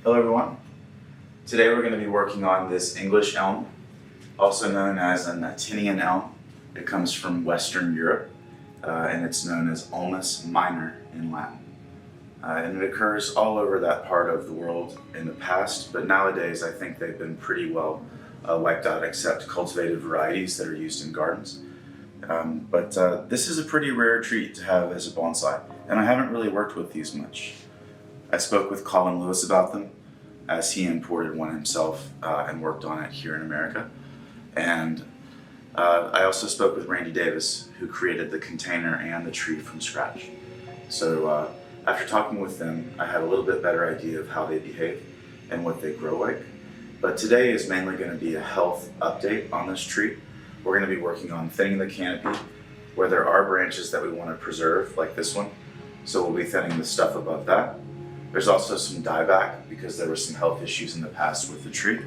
Hello everyone. Today we're going to be working on this English elm, also known as an Atinian elm. It comes from Western Europe and it's known as Ulmus minor in Latin. And it occurs all over that part of the world in the past, but nowadays I think they've been pretty well wiped out except cultivated varieties that are used in gardens. But this is a pretty rare treat to have as a bonsai, and I haven't really worked with these much. I spoke with Colin Lewis about them as he imported one himself and worked on it here in America. And I also spoke with Randy Davis, who created the container and the tree from scratch. So after talking with them, I had a little bit better idea of how they behave and what they grow like. But today is mainly going to be a health update on this tree. We're going to be working on thinning the canopy where there are branches that we want to preserve, like this one. So we'll be thinning the stuff above that. There's also some dieback because there were some health issues in the past with the tree.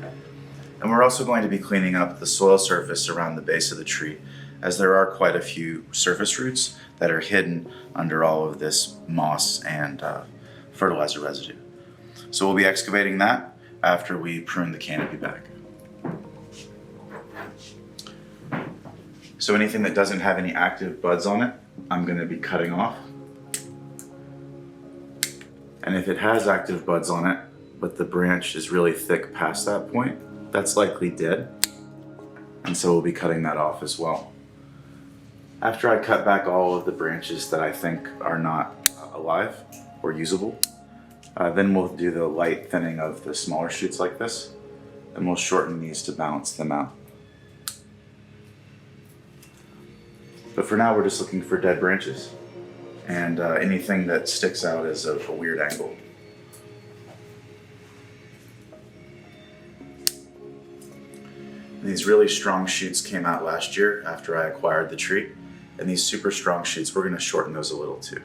And we're also going to be cleaning up the soil surface around the base of the tree, as there are quite a few surface roots that are hidden under all of this moss and fertilizer residue. So we'll be excavating that after we prune the canopy back. So anything that doesn't have any active buds on it, I'm going to be cutting off. And if it has active buds on it, but the branch is really thick past that point, that's likely dead. And so we'll be cutting that off as well. After I cut back all of the branches that I think are not alive or usable, then we'll do the light thinning of the smaller shoots like this, and we'll shorten these to balance them out. But for now, we're just looking for dead branches and anything that sticks out as a weird angle. These really strong shoots came out last year after I acquired the tree, and these super strong shoots, we're going to shorten those a little too.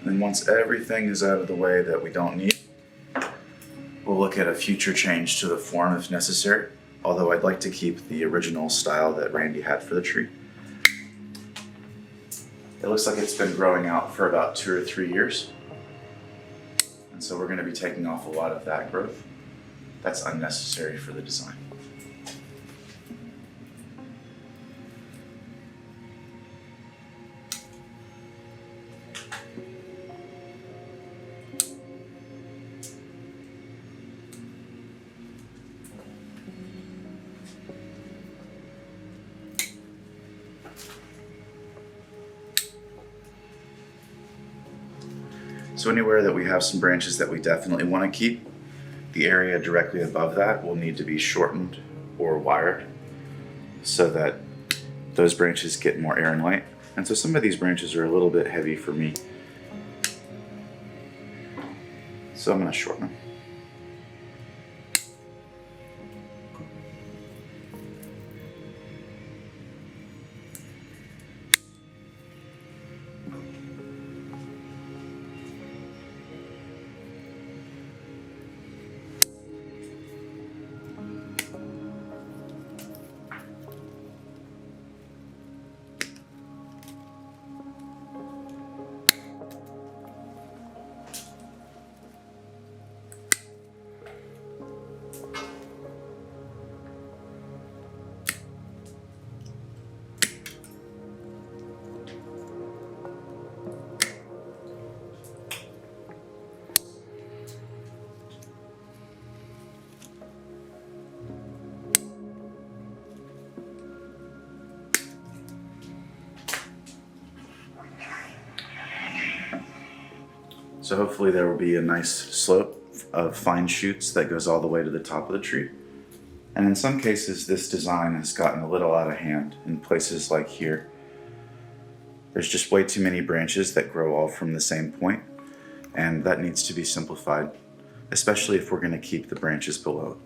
And once everything is out of the way that we don't need, we'll look at a future change to the form if necessary, although I'd like to keep the original style that Randy had for the tree. It looks like it's been growing out for about 2 or 3 years, and so we're going to be taking off a lot of that growth. That's unnecessary for the design. So anywhere that we have some branches that we definitely want to keep, the area directly above that will need to be shortened or wired so that those branches get more air and light. And so some of these branches are a little bit heavy for me, so I'm going to shorten them. So hopefully there will be a nice slope of fine shoots that goes all the way to the top of the tree. And in some cases, this design has gotten a little out of hand in places like here. There's just way too many branches that grow all from the same point, and that needs to be simplified, especially if we're going to keep the branches below it.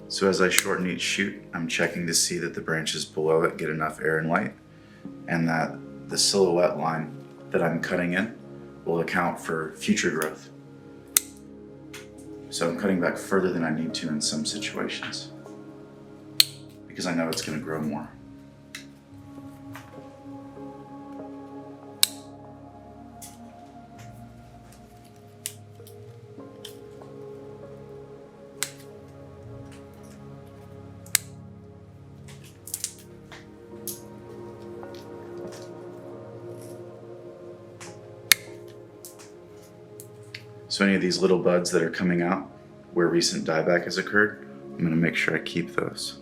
So as I shorten each shoot, I'm checking to see that the branches below it get enough air and light, and that the silhouette line that I'm cutting in will account for future growth. So I'm cutting back further than I need to in some situations, because I know it's going to grow more. So any of these little buds that are coming out where recent dieback has occurred, I'm going to make sure I keep those.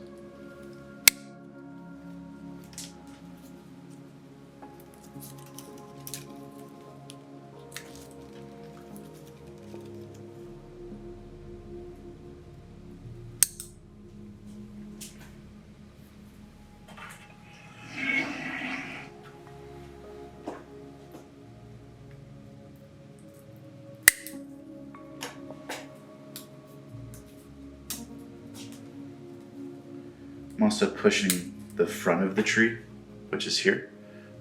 I'm also pushing the front of the tree, which is here.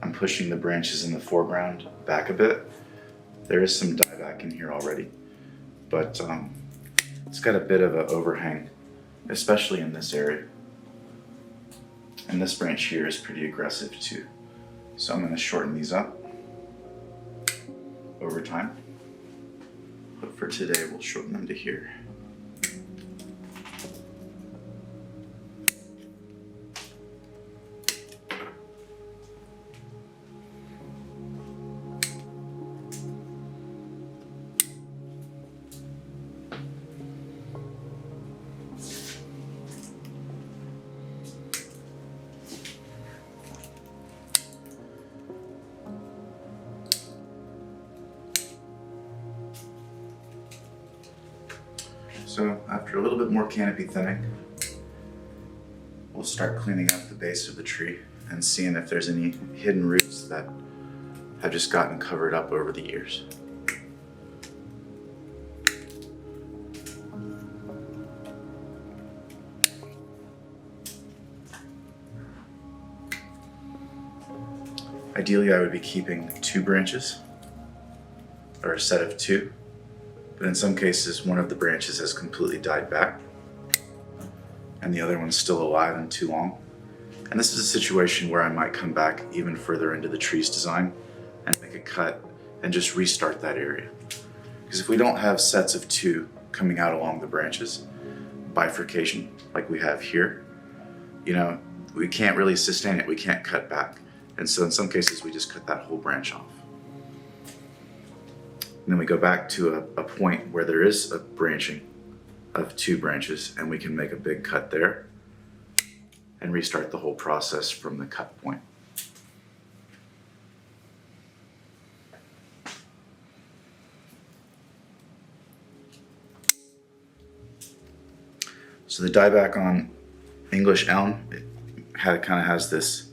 I'm pushing the branches in the foreground back a bit. There is some dieback in here already, but it's got a bit of an overhang, especially in this area. And this branch here is pretty aggressive too. So I'm going to shorten these up over time. But for today, we'll shorten them to here. So after a little bit more canopy thinning, we'll start cleaning up the base of the tree and seeing if there's any hidden roots that have just gotten covered up over the years. Ideally, I would be keeping 2 branches, or a set of 2. But in some cases, one of the branches has completely died back and the other one's still alive and too long. And this is a situation where I might come back even further into the tree's design and make a cut and just restart that area. Because if we don't have sets of 2 coming out along the branches, bifurcation like we have here, you know, we can't really sustain it, we can't cut back. And so in some cases, we just cut that whole branch off. And then we go back to a point where there is a branching of 2 branches and we can make a big cut there and restart the whole process from the cut point. So the dieback on English Elm, it kind of has this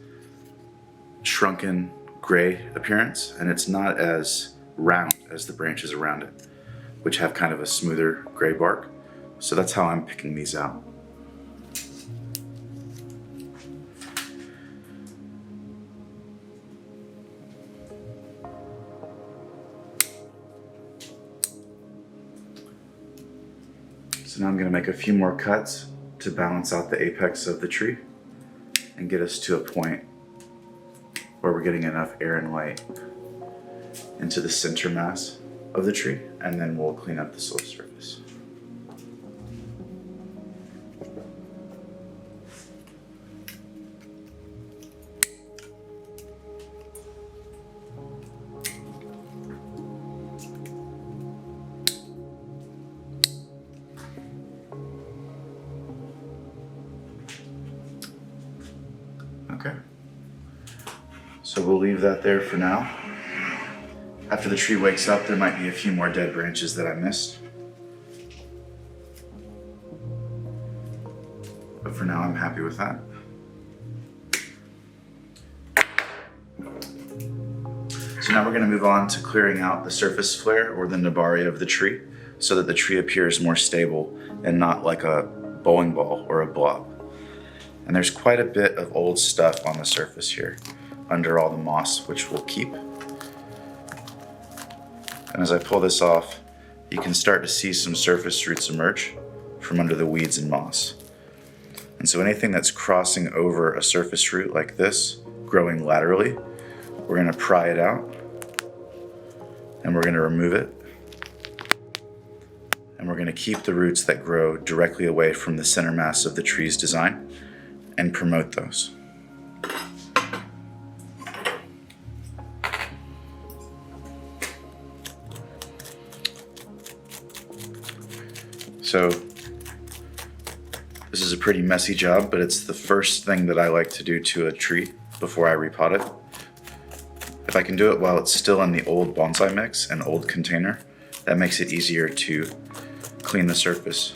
shrunken gray appearance, and it's not as round as the branches around it, which have kind of a smoother gray bark. So that's how I'm picking these out. So now I'm going to make a few more cuts to balance out the apex of the tree and get us to a point where we're getting enough air and light into the center mass of the tree, and then we'll clean up the soil surface. Okay, so we'll leave that there for now. After the tree wakes up, there might be a few more dead branches that I missed. But for now, I'm happy with that. So now we're going to move on to clearing out the surface flare or the nebaria of the tree so that the tree appears more stable and not like a bowling ball or a blob. And there's quite a bit of old stuff on the surface here under all the moss, which we'll keep. And as I pull this off, you can start to see some surface roots emerge from under the weeds and moss. And so anything that's crossing over a surface root like this, growing laterally, we're going to pry it out and we're going to remove it. And we're going to keep the roots that grow directly away from the center mass of the tree's design and promote those. So this is a pretty messy job, but it's the first thing that I like to do to a tree before I repot it. If I can do it while it's still in the old bonsai mix and old container, that makes it easier to clean the surface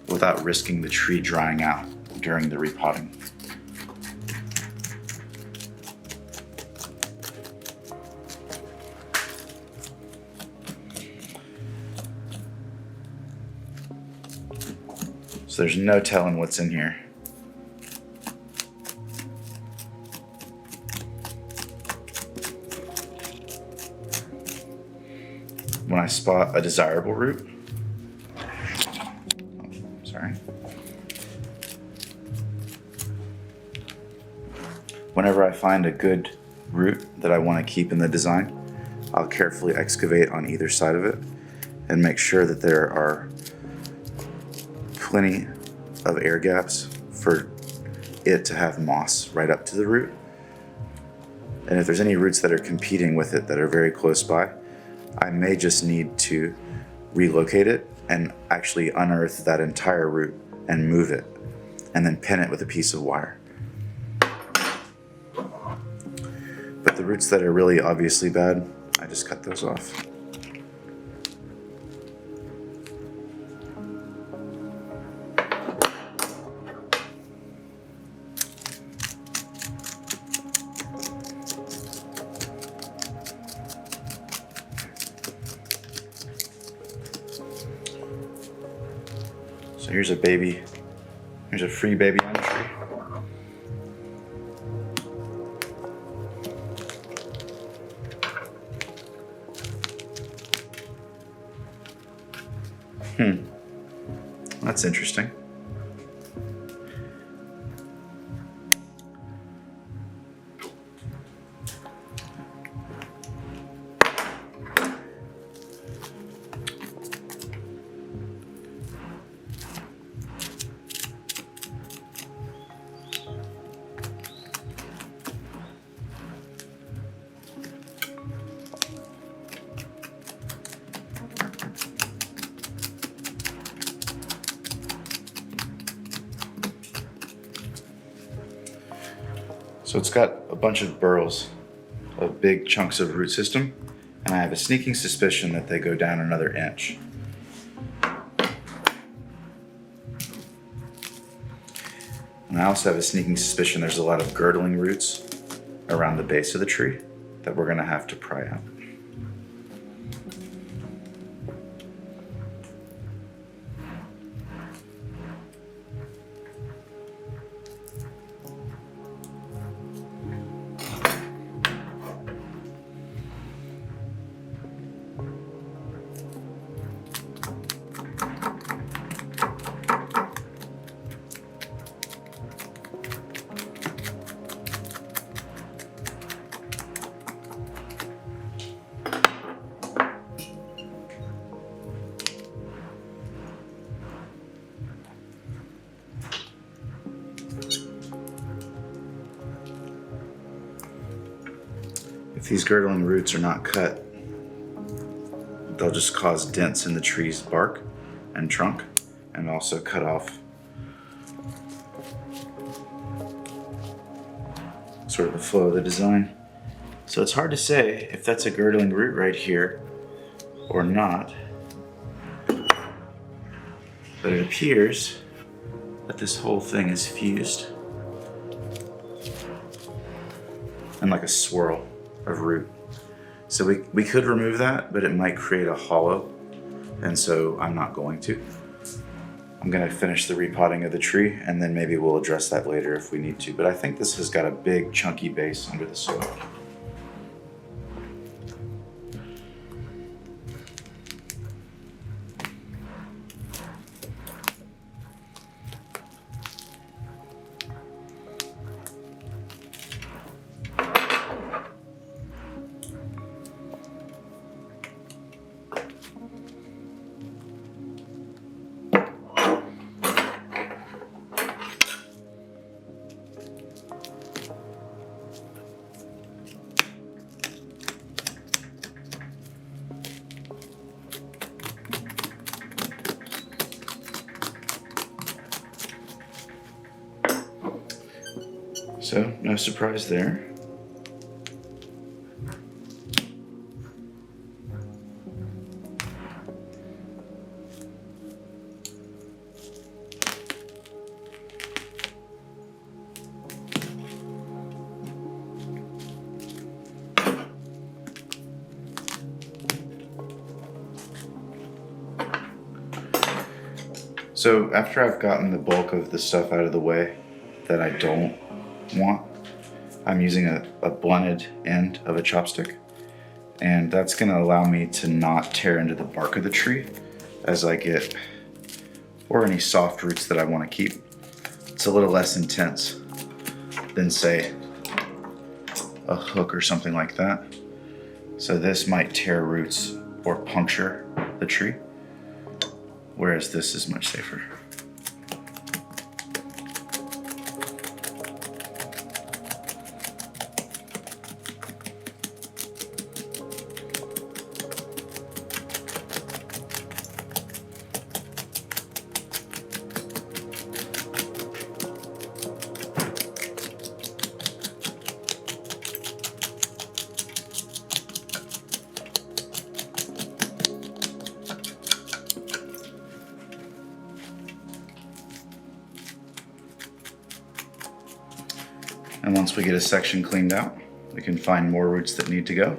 without risking the tree drying out during the repotting. So there's no telling what's in here. When I spot a desirable root, whenever I find a good root that I want to keep in the design, I'll carefully excavate on either side of it and make sure that there are plenty of air gaps for it to have moss right up to the root. And if there's any roots that are competing with it that are very close by, I may just need to relocate it and actually unearth that entire root and move it and then pin it with a piece of wire. But the roots that are really obviously bad, I just cut those off. So here's a baby, here's a free baby on the tree. That's interesting. So it's got a bunch of burls of big chunks of root system, and I have a sneaking suspicion that they go down another inch. And I also have a sneaking suspicion there's a lot of girdling roots around the base of the tree that we're going to have to pry out. If these girdling roots are not cut, they'll just cause dents in the tree's bark and trunk, and also cut off sort of the flow of the design. So it's hard to say if that's a girdling root right here or not, but it appears that this whole thing is fused and like a swirl of root. So we could remove that, but it might create a hollow, and so I'm not going to. I'm I'm gonna finish the repotting of the tree, and then maybe we'll address that later if we need to. But I think this has got a big chunky base under the soil. So, no surprise there. So after I've gotten the bulk of the stuff out of the way that I don't want, I'm using a blunted end of a chopstick, and that's going to allow me to not tear into the bark of the tree as I get, or any soft roots that I want to keep. It's a little less intense than, say, a hook or something like that. So this might tear roots or puncture the tree, whereas this is much safer. And once we get a section cleaned out, we can find more roots that need to go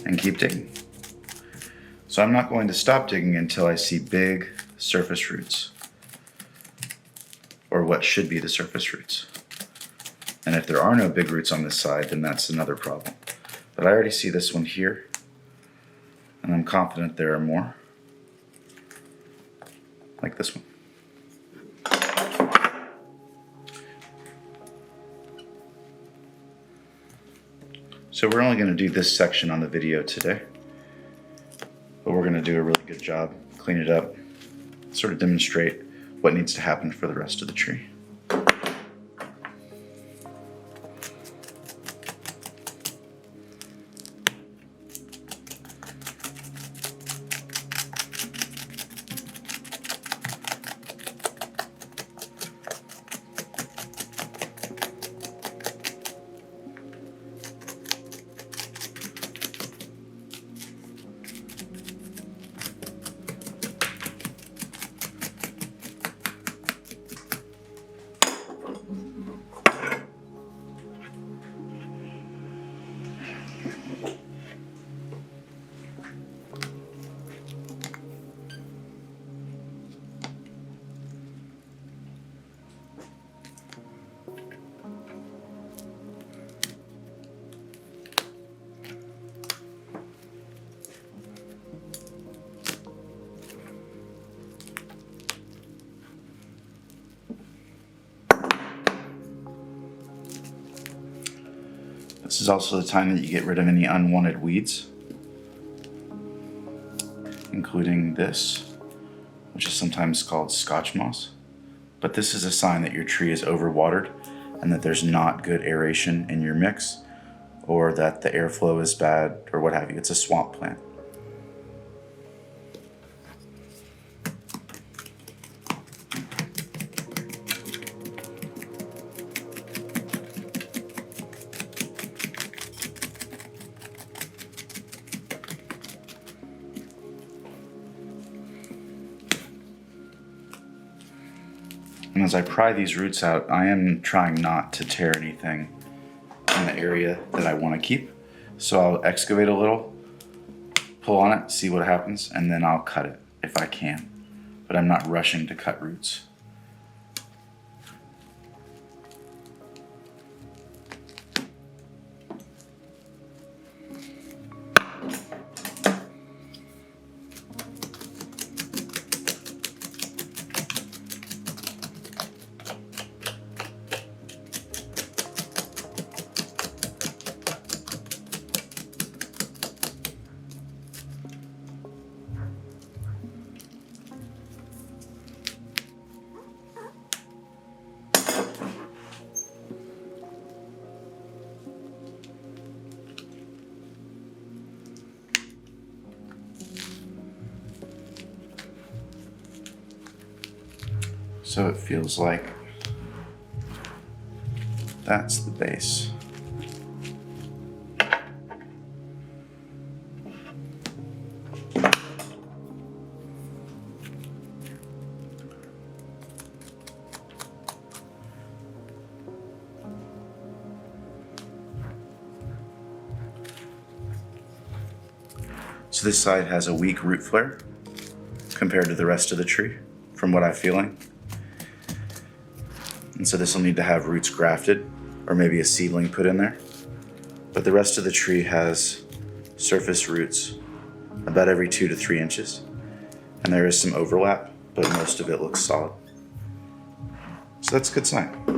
and keep digging. So I'm not going to stop digging until I see big surface roots, or what should be the surface roots. And if there are no big roots on this side, then that's another problem. But I already see this one here, and I'm confident there are more, like this one. So we're only going to do this section on the video today, but we're going to do a really good job, clean it up, sort of demonstrate what needs to happen for the rest of the tree. This is also the time that you get rid of any unwanted weeds, including this, which is sometimes called scotch moss. But this is a sign that your tree is overwatered and that there's not good aeration in your mix, or that the airflow is bad, or what have you. It's a swamp plant. And as I pry these roots out, I am trying not to tear anything in the area that I want to keep. So I'll excavate a little, pull on it, see what happens, and then I'll cut it if I can. but I'm not rushing to cut roots. So it feels like that's the base. So this side has a weak root flare compared to the rest of the tree, from what I'm feeling. And so this will need to have roots grafted or maybe a seedling put in there. But the rest of the tree has surface roots about every 2 to 3 inches. And there is some overlap, but most of it looks solid. So that's a good sign.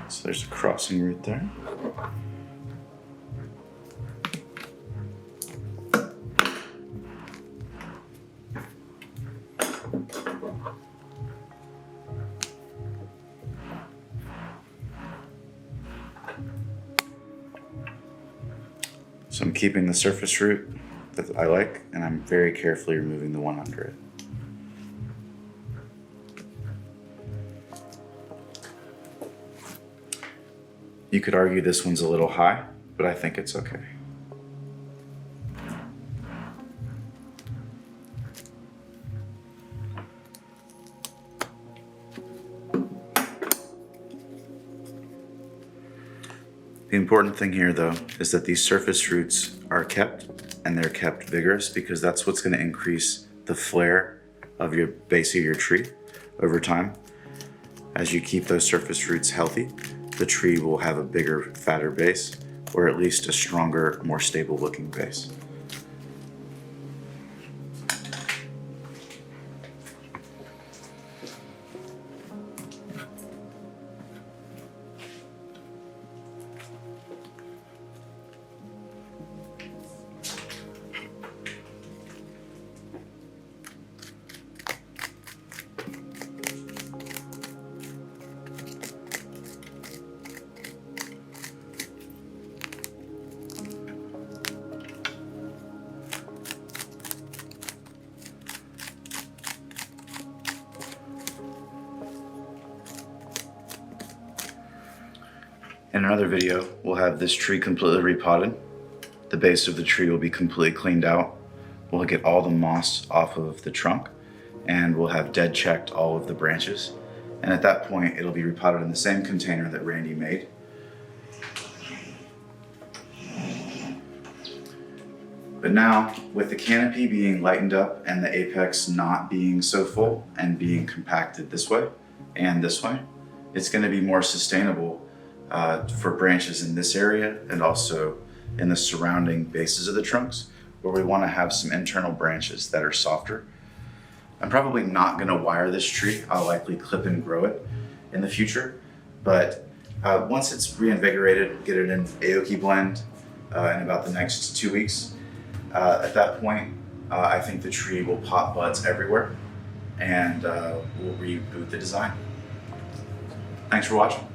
So there's a crossing root there. So I'm keeping the surface root that I like, and I'm very carefully removing the one under it. You could argue this one's a little high, but I think it's okay. The important thing here, though, is that these surface roots are kept, and they're kept vigorous, because that's what's going to increase the flare of your base of your tree over time. As you keep those surface roots healthy, the tree will have a bigger, fatter base, or at least a stronger, more stable looking base. In another video, we'll have this tree completely repotted. The base of the tree will be completely cleaned out. We'll get all the moss off of the trunk, and we'll have dead checked all of the branches. And at that point, it'll be repotted in the same container that Randy made. But now, with the canopy being lightened up and the apex not being so full and being compacted this way and this way, it's going to be more sustainable for branches in this area and also in the surrounding bases of the trunks, where we want to have some internal branches that are softer. I'm probably not going to wire this tree. I'll likely clip and grow it in the future, but once it's reinvigorated, get it in Aoki blend in about the next 2 weeks. At that point, I think the tree will pop buds everywhere, and we'll reboot the design. Thanks for watching.